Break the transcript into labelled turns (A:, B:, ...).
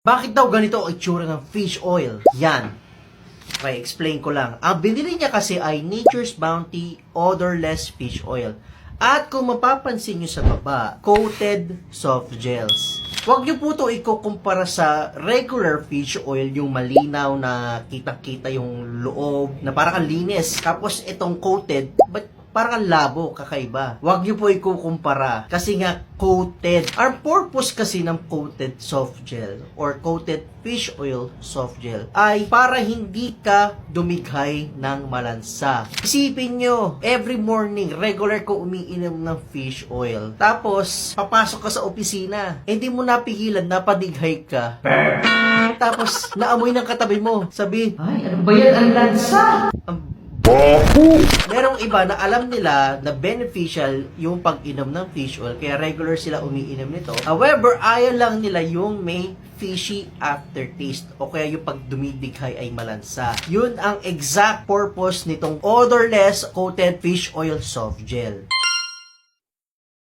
A: Bakit daw ganito ang itsura ng fish oil? Yan. Okay, explain ko lang. Ang binili niya kasi ay Nature's Bounty Odorless Fish Oil. At kung mapapansin nyo sa baba, coated soft gels. Huwag nyo po ito ikukumpara sa regular fish oil, yung malinaw na kitang-kita yung loob, na parang ang linis. Tapos itong coated, but parang ang labo, kakaiba. Huwag nyo po ikukumpara kasi nga coated. Ang purpose kasi ng coated soft gel or coated fish oil soft gel ay para hindi ka dumighay ng malansa. Isipin nyo, every morning, regular ko umiinom ng fish oil. Tapos, papasok ka sa opisina. Hindi mo napigilan, napadighay ka. Tapos, naamoy ng katabi mo. Sabi, ay, ano ba yan? Ang lansa! Merong iba na alam nila na beneficial yung pag-inom ng fish oil, kaya regular sila umiinom nito. However, ayaw lang nila yung may fishy aftertaste o kaya yung pag dumidighay ay malansa. Yun ang exact purpose nitong odorless coated fish oil soft gel.